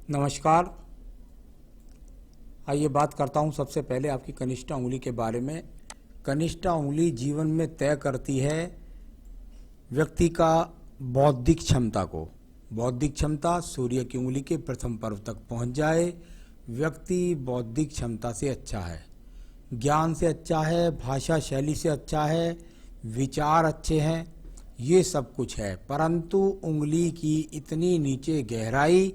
नमस्कार। आइए बात करता हूं सबसे पहले आपकी कनिष्ठा उंगली के बारे में। कनिष्ठा उंगली जीवन में तय करती है व्यक्ति का बौद्धिक क्षमता को। बौद्धिक क्षमता सूर्य की उंगली के प्रथम पर्व तक पहुंच जाए, व्यक्ति बौद्धिक क्षमता से अच्छा है, ज्ञान से अच्छा है, भाषा शैली से अच्छा है, विचार अच्छे हैं, ये सब कुछ है। परंतु उंगली की इतनी नीचे गहराई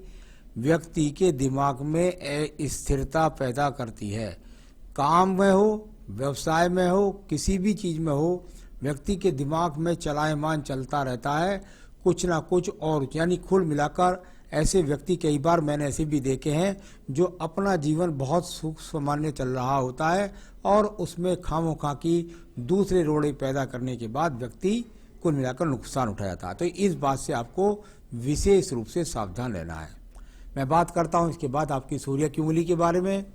व्यक्ति के दिमाग में स्थिरता पैदा करती है। काम में हो, व्यवसाय में हो, किसी भी चीज़ में हो, व्यक्ति के दिमाग में चलायमान चलता रहता है कुछ ना कुछ। और यानी कुल मिलाकर ऐसे व्यक्ति कई बार मैंने ऐसे भी देखे हैं जो अपना जीवन बहुत सुख सामान्य चल रहा होता है और उसमें खामोखा की दूसरे रोड़े पैदा करने के बाद व्यक्ति कुल मिलाकर नुकसान उठा जाता है। तो इस बात से आपको विशेष रूप से सावधान रहना है। मैं बात करता हूं इसके बाद आपकी सूर्य की उंगली के बारे में।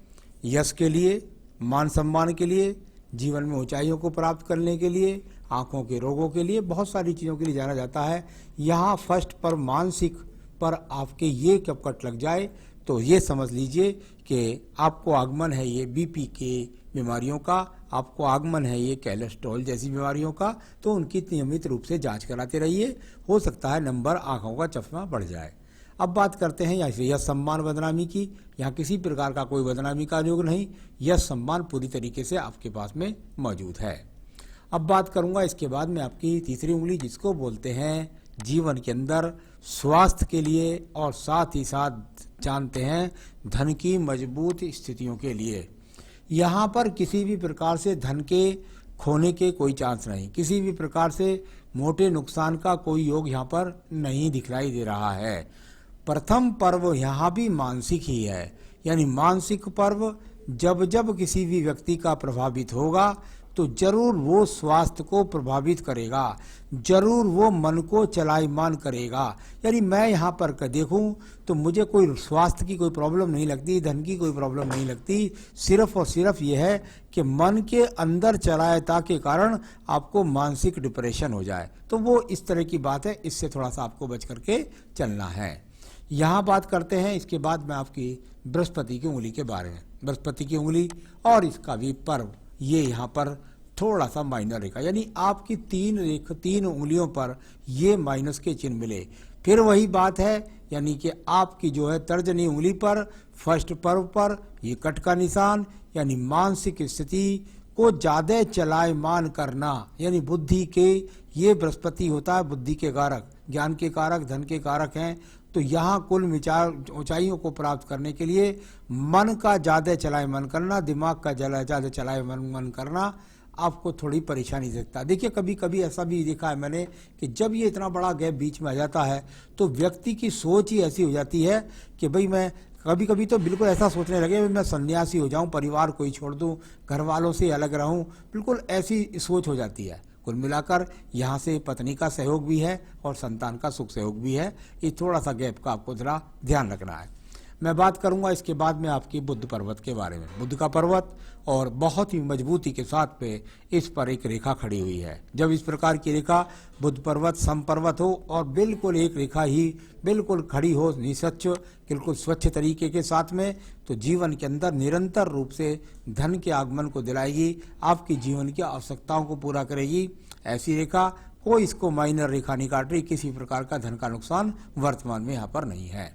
यश के लिए, मान सम्मान के लिए, जीवन में ऊंचाइयों को प्राप्त करने के लिए, आंखों के रोगों के लिए, बहुत सारी चीज़ों के लिए जाना जाता है। यहाँ फर्स्ट पर मानसिक पर आपके ये कपकट लग जाए तो ये समझ लीजिए कि आपको आगमन है ये बीपी के बीमारियों का, आपको आगमन है ये कोलेस्ट्रॉल जैसी बीमारियों का। तो उनकी नियमित रूप से जांच कराते रहिए, हो सकता है नंबर आंखों का चश्मा बढ़ जाए। अब बात करते हैं यश सम्मान बदनामी की। यहाँ किसी प्रकार का कोई बदनामी का योग नहीं, यश सम्मान पूरी तरीके से आपके पास में मौजूद है। अब बात करूंगा इसके बाद में आपकी तीसरी उंगली, जिसको बोलते हैं जीवन के अंदर स्वास्थ्य के लिए और साथ ही साथ जानते हैं धन की मजबूत स्थितियों के लिए। यहाँ पर किसी भी प्रकार से धन के खोने के कोई चांस नहीं, किसी भी प्रकार से मोटे नुकसान का कोई योग यहाँ पर नहीं दिखलाई दे रहा है। प्रथम पर्व यहाँ भी मानसिक ही है, यानी मानसिक पर्व जब जब किसी भी व्यक्ति का प्रभावित होगा तो जरूर वो स्वास्थ्य को प्रभावित करेगा, जरूर वो मन को चलायमान करेगा। यानी मैं यहाँ पर देखूं तो मुझे कोई स्वास्थ्य की कोई प्रॉब्लम नहीं लगती, धन की कोई प्रॉब्लम नहीं लगती। सिर्फ और सिर्फ ये है कि मन के अंदर चलायता के कारण आपको मानसिक डिप्रेशन हो जाए, तो वो इस तरह की बात है, इससे थोड़ा सा आपको बच करके चलना है। यहाँ बात करते हैं इसके बाद में आपकी बृहस्पति की उंगली के बारे में। बृहस्पति की उंगली और इसका भी पर्व, ये यहाँ पर थोड़ा सा माइनर रेखा, यानी आपकी तीन उंगलियों पर ये माइनस के चिन्ह मिले। फिर वही बात है, यानी कि आपकी जो है तर्जनी उंगली पर फर्स्ट पर्व पर ये कट का निशान, यानी मानसिक स्थिति को ज्यादा चलायमान करना, यानी बुद्धि के, ये बृहस्पति होता है बुद्धि के कारक, ज्ञान के कारक, धन के कारक हैं। तो यहाँ कुल विचार ऊंचाइयों को प्राप्त करने के लिए मन का ज़्यादा चलायमान करना, दिमाग का ज़्यादा चलायमान करना आपको थोड़ी परेशानी देता है। देखिए कभी कभी ऐसा भी देखा है मैंने कि जब ये इतना बड़ा गैप बीच में आ जाता है तो व्यक्ति की सोच ही ऐसी हो जाती है कि भाई मैं कभी कभी तो बिल्कुल ऐसा सोचने लगे मैं सन्यासी हो जाऊं, परिवार को ही छोड़ दूं, घर वालों से अलग रहूं, बिल्कुल ऐसी सोच हो जाती है। कुल मिलाकर यहाँ से पत्नी का सहयोग भी है और संतान का सुख सहयोग भी है। ये थोड़ा सा गैप का आपको जरा ध्यान रखना है। मैं बात करूंगा इसके बाद में आपकी बुध पर्वत के बारे में। बुध का पर्वत और बहुत ही मजबूती के साथ पे इस पर एक रेखा खड़ी हुई है। जब इस प्रकार की रेखा बुध पर्वत समपर्वत हो और बिल्कुल एक रेखा ही बिल्कुल खड़ी हो निसच्छ, बिल्कुल स्वच्छ तरीके के साथ में, तो जीवन के अंदर निरंतर रूप से धन के आगमन को दिलाएगी, आपकी जीवन की आवश्यकताओं को पूरा करेगी। ऐसी रेखा कोई इसको माइनर रेखा नहीं काट रही, किसी प्रकार का धन का नुकसान वर्तमान में यहाँ पर नहीं है।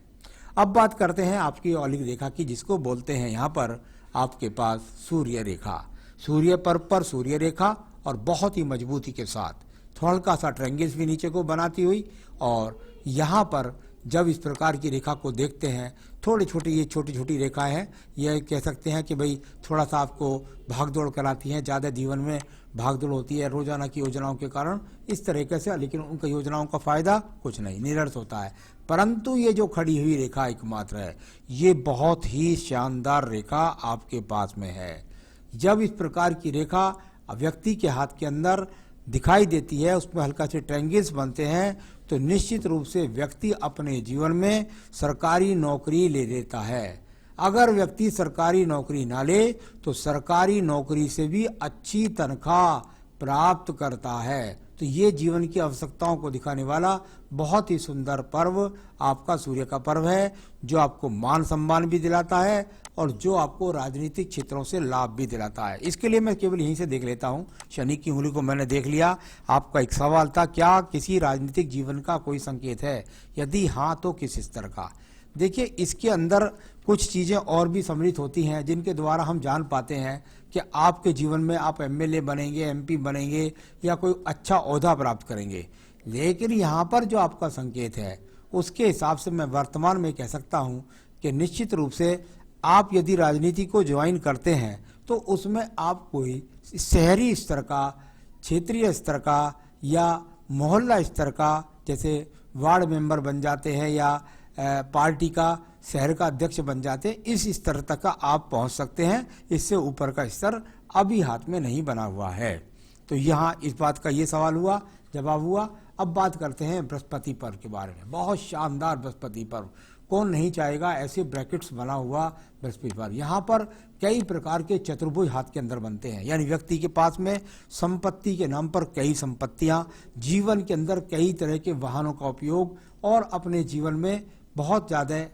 अब बात करते हैं आपकी औलिक रेखा की, जिसको बोलते हैं यहाँ पर आपके पास सूर्य रेखा। सूर्य पर सूर्य रेखा और बहुत ही मजबूती के साथ थोड़ा सा ट्रायंगल्स भी नीचे को बनाती हुई, और यहाँ पर जब इस प्रकार की रेखा को देखते हैं, थोड़ी छोटी ये छोटी छोटी रेखाएं हैं, यह कह सकते हैं कि भाई थोड़ा सा आपको भागदौड़ कराती हैं, ज़्यादा जीवन में भागदौड़ होती है रोजाना की योजनाओं के कारण इस तरीके से, लेकिन उनका योजनाओं का फायदा कुछ नहीं, निरर्थ होता है। परंतु ये जो खड़ी हुई रेखा एकमात्र है, ये बहुत ही शानदार रेखा आपके पास में है। जब इस प्रकार की रेखा व्यक्ति के हाथ के अंदर दिखाई देती है, उसमें हल्का से ट्रायंगल्स बनते हैं, तो निश्चित रूप से व्यक्ति अपने जीवन में सरकारी नौकरी ले लेता है। अगर व्यक्ति सरकारी नौकरी ना ले तो सरकारी नौकरी से भी अच्छी तनख्वाह प्राप्त करता है। तो ये जीवन की आवश्यकताओं को दिखाने वाला बहुत ही सुंदर पर्व आपका सूर्य का पर्व है, जो आपको मान सम्मान भी दिलाता है और जो आपको राजनीतिक क्षेत्रों से लाभ भी दिलाता है। इसके लिए मैं केवल यहीं से देख लेता हूं। शनि की उंगली को मैंने देख लिया। आपका एक सवाल था, क्या किसी राजनीतिक जीवन का कोई संकेत है, यदि हाँ तो किस स्तर का। देखिए, इसके अंदर कुछ चीजें और भी सम्मिलित होती हैं जिनके द्वारा हम जान पाते हैं कि आपके जीवन में आप एमएलए बनेंगे, एमपी बनेंगे या कोई अच्छा ओहदा प्राप्त करेंगे। लेकिन यहाँ पर जो आपका संकेत है उसके हिसाब से मैं वर्तमान में कह सकता हूँ कि निश्चित रूप से आप यदि राजनीति को ज्वाइन करते हैं तो उसमें आप कोई शहरी स्तर का, क्षेत्रीय स्तर का या मोहल्ला स्तर का, जैसे वार्ड मेंबर बन जाते हैं या पार्टी का शहर का अध्यक्ष बन जाते हैं, इस स्तर तक का आप पहुंच सकते हैं। इससे ऊपर का स्तर अभी हाथ में नहीं बना हुआ है। तो यहाँ इस बात का ये सवाल हुआ, जवाब हुआ। अब बात करते हैं बृहस्पति पर्व के बारे में। बहुत शानदार बृहस्पति पर्व, कौन नहीं चाहेगा ऐसे ब्रैकेट्स बना हुआ बृहस्पति पर्व। यहाँ पर कई प्रकार के चतुर्भुज हाथ के अंदर बनते हैं, यानी व्यक्ति के पास में संपत्ति के नाम पर कई संपत्तियां, जीवन के अंदर कई तरह के वाहनों का उपयोग और अपने जीवन में बहुत ज़्यादा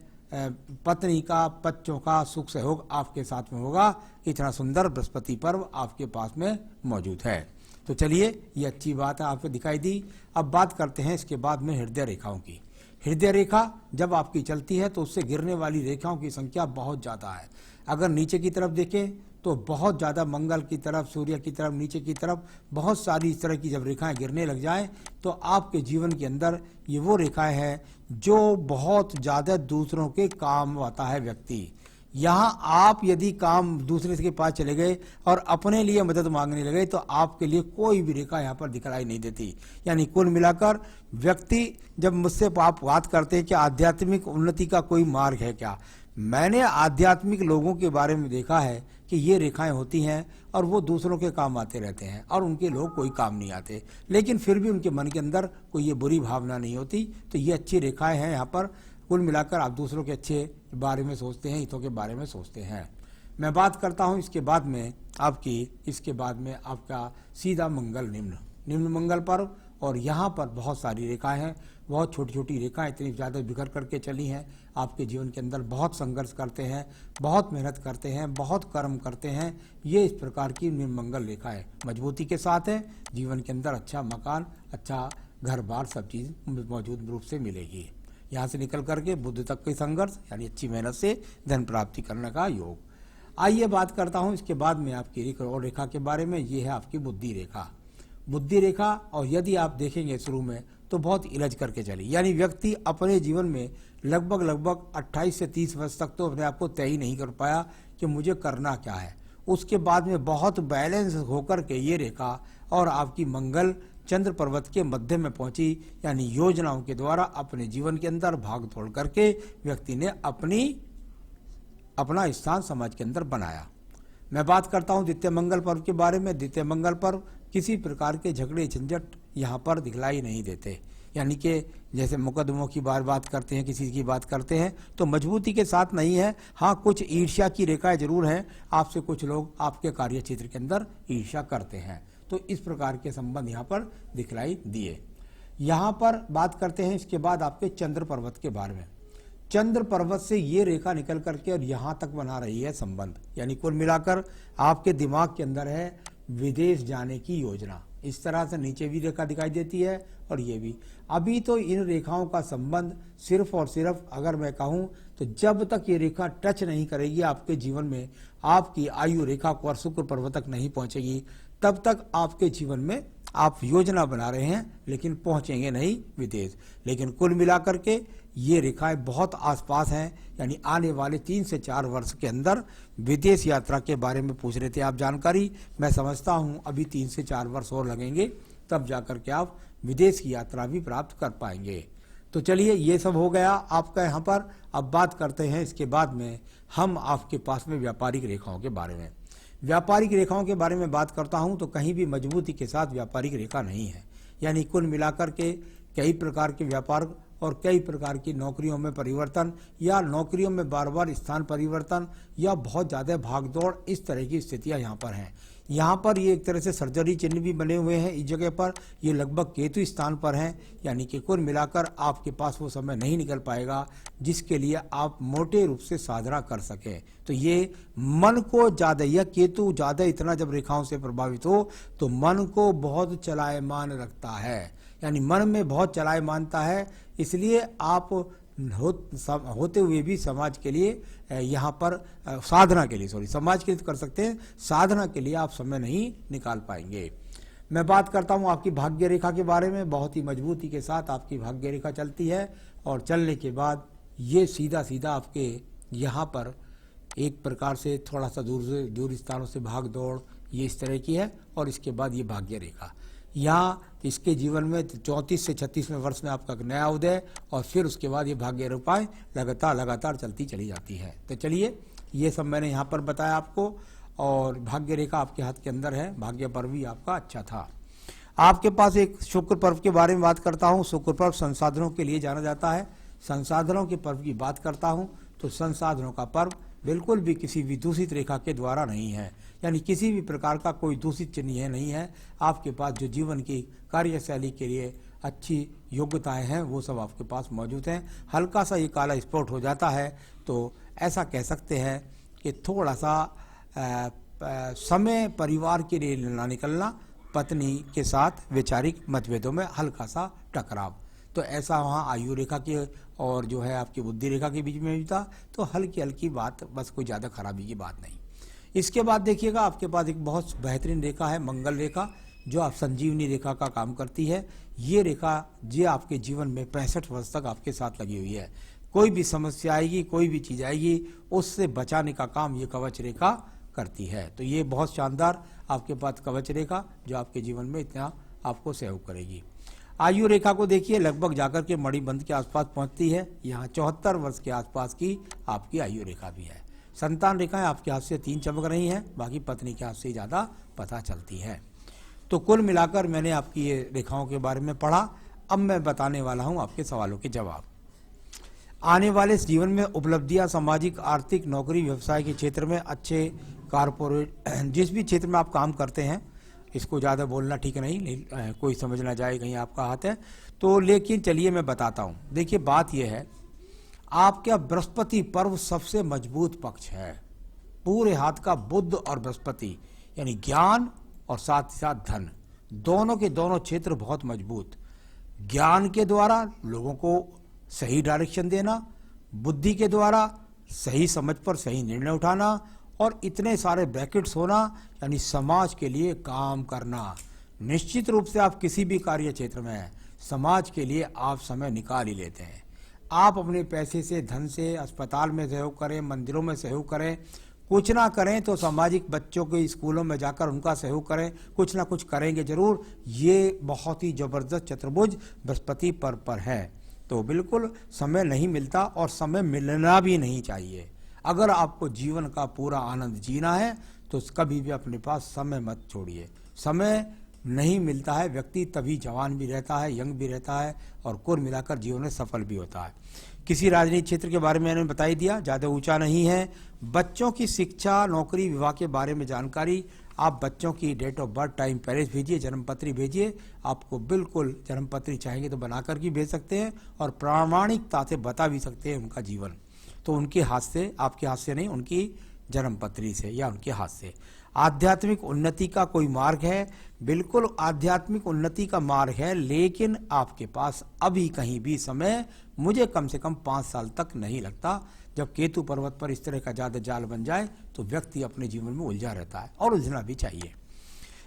पत्नी का, बच्चों का सुख सहयोग आपके साथ में होगा। इतना सुंदर बृहस्पति पर्व आपके पास में मौजूद है। तो चलिए, ये अच्छी बात है, आपको दिखाई दी। अब बात करते हैं इसके बाद में हृदय रेखाओं की। हृदय रेखा जब आपकी चलती है तो उससे गिरने वाली रेखाओं की संख्या बहुत ज़्यादा है। अगर नीचे की तरफ देखें तो बहुत ज़्यादा मंगल की तरफ, सूर्य की तरफ, नीचे की तरफ बहुत सारी इस तरह की जब रेखाएं गिरने लग जाएं तो आपके जीवन के अंदर ये वो रेखाएं हैं जो बहुत ज़्यादा दूसरों के काम आता है व्यक्ति। यहाँ आप यदि काम दूसरे के पास चले गए और अपने लिए मदद मांगने लगे तो आपके लिए कोई भी रेखा यहाँ पर दिखलाई नहीं देती। यानी कुल मिलाकर व्यक्ति जब मुझसे आप बात करते हैं कि आध्यात्मिक उन्नति का कोई मार्ग है क्या, मैंने आध्यात्मिक लोगों के बारे में देखा है कि ये रेखाएं होती हैं और वो दूसरों के काम आते रहते हैं और उनके लोग कोई काम नहीं आते, लेकिन फिर भी उनके मन के अंदर कोई ये बुरी भावना नहीं होती। तो ये अच्छी रेखाएं हैं। यहाँ पर कुल मिलाकर आप दूसरों के अच्छे बारे में सोचते हैं, हितों के बारे में सोचते हैं। मैं बात करता हूँ इसके बाद में आपका सीधा मंगल निम्न मंगल पर्व। और यहाँ पर बहुत सारी रेखाएं हैं, बहुत छोटी छोटी रेखाएं इतनी ज़्यादा बिखर करके चली हैं। आपके जीवन के अंदर बहुत संघर्ष करते हैं, बहुत मेहनत करते हैं, बहुत कर्म करते हैं। ये इस प्रकार की निम्न मंगल रेखा है, मजबूती के साथ है। जीवन के अंदर अच्छा मकान, अच्छा घर बार, सब चीज़ मौजूद रूप से मिलेगी। यहाँ से निकल करके बुद्ध तक के संघर्ष, यानी अच्छी मेहनत से धन प्राप्ति करने का योग। आइए बात करता हूँ इसके बाद में आपकी और रेखा के बारे में। ये है आपकी बुद्धि रेखा। बुद्धि रेखा, और यदि आप देखेंगे शुरू में तो बहुत इलझ करके चली, यानी व्यक्ति अपने जीवन में लगभग 28 से 30 वर्ष तक तो अपने आप को तय ही नहीं कर पाया कि मुझे करना क्या है। उसके बाद में बहुत बैलेंस होकर के ये रेखा और आपकी मंगल चंद्र पर्वत के मध्य में पहुंची, यानी योजनाओं के द्वारा अपने जीवन के अंदर भाग तोड़ करके व्यक्ति ने अपना स्थान समाज के अंदर बनाया। मैं बात करता हूं द्वितीय मंगल पर्व के बारे में। द्वितीय मंगल पर्व किसी प्रकार के झगड़े झंझट यहाँ पर दिखलाई नहीं देते, यानी कि जैसे मुकदमों की बात करते हैं, किसी की बात करते हैं तो मजबूती के साथ नहीं है। हाँ, कुछ ईर्ष्या की रेखाएं जरूर हैं, आपसे कुछ लोग आपके कार्य क्षेत्र के अंदर ईर्ष्या करते हैं। तो इस प्रकार के संबंध यहाँ पर दिखलाई दिए। यहाँ पर बात करते हैं इसके बाद आपके चंद्र पर्वत के बारे में। चंद्र पर्वत से ये रेखा निकल करके और यहाँ तक बना रही है संबंध, यानी कुल मिलाकर आपके दिमाग के अंदर है विदेश जाने की योजना। इस तरह से नीचे भी रेखा दिखाई देती है और ये भी। अभी तो इन रेखाओं का संबंध सिर्फ और सिर्फ अगर मैं कहूँ तो जब तक ये रेखा टच नहीं करेगी आपके जीवन में, आपकी आयु रेखा को और शुक्र पर्वत तक नहीं पहुंचेगी, तब तक आपके जीवन में आप योजना बना रहे हैं लेकिन पहुंचेंगे नहीं विदेश। लेकिन कुल मिलाकर के ये रेखाएं बहुत आसपास हैं, यानी आने वाले 3 से 4 वर्ष के अंदर विदेश यात्रा के बारे में पूछ रहे थे आप जानकारी। मैं समझता हूं अभी 3 से 4 वर्ष और लगेंगे, तब जाकर के आप विदेश की यात्रा भी प्राप्त कर पाएंगे। तो चलिए, ये सब हो गया आपका यहाँ पर। अब बात करते हैं इसके बाद में हम आपके पास में व्यापारिक रेखाओं के बारे में। व्यापारिक रेखाओं के बारे में बात करता हूं तो कहीं भी मजबूती के साथ व्यापारिक रेखा नहीं है, यानी कुल मिलाकर के कई प्रकार के व्यापार और कई प्रकार की नौकरियों में परिवर्तन या नौकरियों में बार बार स्थान परिवर्तन या बहुत ज़्यादा भागदौड़, इस तरह की स्थितियां यहाँ पर हैं। यहाँ पर ये एक तरह से सर्जरी चिन्ह भी बने हुए हैं इस जगह पर, ये लगभग केतु स्थान पर हैं, यानी कि कुल मिलाकर आपके पास वो समय नहीं निकल पाएगा जिसके लिए आप मोटे रूप से साधना कर सकें। तो ये मन को ज़्यादा, यह केतु ज़्यादा इतना जब रेखाओं से प्रभावित हो तो मन को बहुत चलायमान रखता है, यानी मन में बहुत चलायमानता है, इसलिए आप होते हुए भी समाज के लिए यहाँ पर साधना के लिए, समाज के लिए तो कर सकते हैं, साधना के लिए आप समय नहीं निकाल पाएंगे। मैं बात करता हूँ आपकी भाग्य रेखा के बारे में। बहुत ही मजबूती के साथ आपकी भाग्य रेखा चलती है और चलने के बाद ये सीधा सीधा आपके यहाँ पर एक प्रकार से थोड़ा सा दूर स्थानों से भाग दौड़ ये इस तरह की है, और इसके बाद ये भाग्य रेखा यहाँ इसके जीवन में 34 से 36वें वर्ष में आपका नया उदय, और फिर उसके बाद ये भाग्य रेखाएं लगातार चलती चली जाती है। तो चलिए, ये सब मैंने यहाँ पर बताया आपको, और भाग्य रेखा आपके हाथ के अंदर है। भाग्य पर्व भी आपका अच्छा था। आपके पास एक शुक्र पर्व के बारे में बात करता हूँ। शुक्र पर्व संसाधनों के लिए जाना जाता है। संसाधनों के पर्व की बात करता हूँ तो संसाधनों का पर्व बिल्कुल भी किसी भी दूषित रेखा के द्वारा नहीं है, यानी किसी भी प्रकार का कोई दूषित चिन्ह नहीं है। आपके पास जो जीवन की कार्यशैली के लिए अच्छी योग्यताएं हैं वो सब आपके पास मौजूद हैं। हल्का सा ये काला स्पॉट हो जाता है तो ऐसा कह सकते हैं कि थोड़ा सा समय परिवार के लिए ना निकलना, पत्नी के साथ वैचारिक मतभेदों में हल्का सा टकराव, तो ऐसा वहाँ आयु रेखा के और जो है आपकी बुद्धि रेखा के बीच में भी था। तो हल्की हल्की बात, बस कोई ज़्यादा खराबी की बात नहीं। इसके बाद देखिएगा आपके पास एक बहुत बेहतरीन रेखा है मंगल रेखा, जो आप संजीवनी रेखा का काम करती है। ये रेखा ये आपके जीवन में 65 वर्ष तक आपके साथ लगी हुई है। कोई भी समस्या आएगी, कोई भी चीज़ आएगी, उससे बचाने का काम ये कवच रेखा करती है। तो ये बहुत शानदार आपके पास कवच रेखा जो आपके जीवन में इतना आपको सहयोग करेगी। आयु रेखा को देखिए, लगभग जाकर के मणिबंध के आसपास पहुंचती है। यहाँ 74 वर्ष के आसपास की आपकी आयु रेखा भी है। संतान रेखाएं आपके हाथ से 3 चमक रही हैं, बाकी पत्नी के हाथ से ज़्यादा पता चलती है। तो कुल मिलाकर मैंने आपकी ये रेखाओं के बारे में पढ़ा। अब मैं बताने वाला हूँ आपके सवालों के जवाब। आने वाले जीवन में उपलब्धियाँ सामाजिक, आर्थिक, नौकरी, व्यवसाय के क्षेत्र में अच्छे कारपोरेट, जिस भी क्षेत्र में आप काम करते हैं, इसको ज़्यादा बोलना ठीक नहीं, कोई समझ ना जाए कहीं आपका हाथ है तो, लेकिन चलिए मैं बताता हूँ। देखिए बात यह है, आपका बृहस्पति पर्व सबसे मजबूत पक्ष है। पूरे हाथ का बुध और बृहस्पति, यानी ज्ञान और साथ ही साथ धन, दोनों के दोनों क्षेत्र बहुत मजबूत। ज्ञान के द्वारा लोगों को सही डायरेक्शन देना, बुद्धि के द्वारा सही समझ पर सही निर्णय उठाना, और इतने सारे ब्रैकेट्स होना, यानी समाज के लिए काम करना। निश्चित रूप से आप किसी भी कार्य क्षेत्र में हैं, समाज के लिए आप समय निकाल ही लेते हैं। आप अपने पैसे से, धन से अस्पताल में सहयोग करें, मंदिरों में सहयोग करें, कुछ ना करें तो सामाजिक बच्चों के स्कूलों में जाकर उनका सहयोग करें, कुछ ना कुछ करेंगे जरूर। ये बहुत ही जबरदस्त चतुर्भुज बृहस्पति पर्व पर है। तो बिल्कुल समय नहीं मिलता और समय मिलना भी नहीं चाहिए। अगर आपको जीवन का पूरा आनंद जीना है तो कभी भी अपने पास समय मत छोड़िए। समय नहीं मिलता है, व्यक्ति तभी जवान भी रहता है, यंग भी रहता है, और कुल मिलाकर जीवन में सफल भी होता है। किसी राजनीतिक क्षेत्र के बारे में मैंने बता ही दिया, ज़्यादा ऊंचा नहीं है। बच्चों की शिक्षा, नौकरी, विवाह के बारे में जानकारी, आप बच्चों की date of birth, time, parents भेजिए, जन्मपत्री भेजिए। आपको बिल्कुल जन्मपत्री चाहेंगे तो बनाकर भी भेज सकते हैं और प्रामाणिकता से बता भी सकते हैं उनका जीवन। तो उनके हाथ से, आपके हाथ से नहीं, उनकी जन्मपत्री से या उनके हाथ से। आध्यात्मिक उन्नति का कोई मार्ग है? बिल्कुल आध्यात्मिक उन्नति का मार्ग है, लेकिन आपके पास अभी कहीं भी समय, मुझे कम से कम 5 साल तक नहीं लगता। जब केतु पर्वत पर इस तरह का ज्यादा जाल बन जाए तो व्यक्ति अपने जीवन में उलझा रहता है, और उलझना भी चाहिए।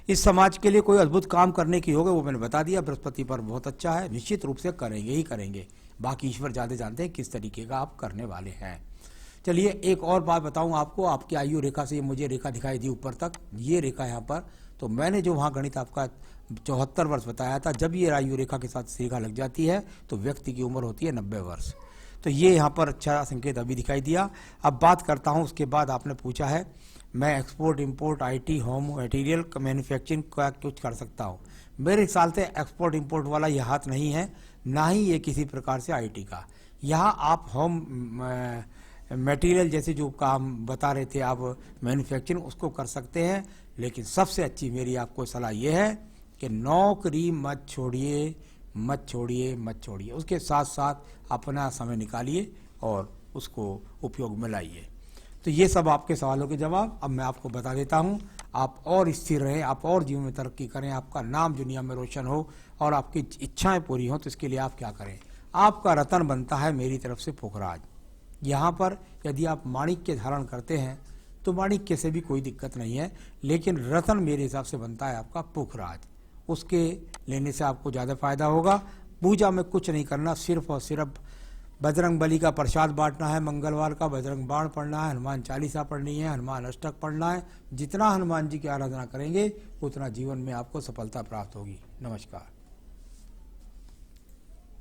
इस समाज के लिए कोई अद्भुत काम करने की होगा, वो मैंने बता दिया। बृहस्पति पर्व बहुत अच्छा है, निश्चित रूप से करेंगे ही करेंगे। बाकी ईश्वर ज्यादा जानते हैं किस तरीके का आप करने वाले हैं। चलिए एक और बात बताऊं आपको। आपकी आयु रेखा से मुझे रेखा दिखाई दी ऊपर तक, ये रेखा यहाँ पर, तो मैंने जो वहाँ गणित आपका 74 वर्ष बताया था, जब ये आयु रेखा के साथ रेखा लग जाती है तो व्यक्ति की उम्र होती है 90 वर्ष। तो ये यहाँ पर अच्छा संकेत अभी दिखाई दिया। अब बात करता हूँ, उसके बाद आपने पूछा है मैं export, import, IT, home material manufacturing का कुछ कर सकता हूँ। मेरे ख्याल से एक्सपोर्ट इंपोर्ट वाला ये हाथ नहीं है, ना ही ये किसी प्रकार से IT का। यहाँ आप होम मटेरियल जैसे जो काम बता रहे थे आप मैन्युफैक्चरिंग उसको कर सकते हैं। लेकिन सबसे अच्छी मेरी आपको सलाह यह है कि नौकरी मत छोड़िए, मत छोड़िए, मत छोड़िए। उसके साथ साथ अपना समय निकालिए और उसको उपयोग में लाइए। तो ये सब आपके सवालों के जवाब अब मैं आपको बता देता हूँ। आप और स्थिर रहें, आप और जीवन में तरक्की करें, आपका नाम दुनिया में रोशन हो और आपकी इच्छाएं पूरी हों, तो इसके लिए आप क्या करें? आपका रतन बनता है मेरी तरफ से पुखराज। यहाँ पर यदि आप माणिक्य धारण करते हैं तो माणिक्य से भी कोई दिक्कत नहीं है, लेकिन रतन मेरे हिसाब से बनता है आपका पुखराज। उसके लेने से आपको ज़्यादा फायदा होगा। पूजा में कुछ नहीं करना, सिर्फ और सिर्फ बजरंग बली का प्रसाद बांटना है, मंगलवार का बजरंग बाण पढ़ना है, हनुमान चालीसा पढ़नी है, हनुमान अष्टक पढ़ना है। जितना हनुमान जी की आराधना करेंगे उतना जीवन में आपको सफलता प्राप्त होगी। नमस्कार।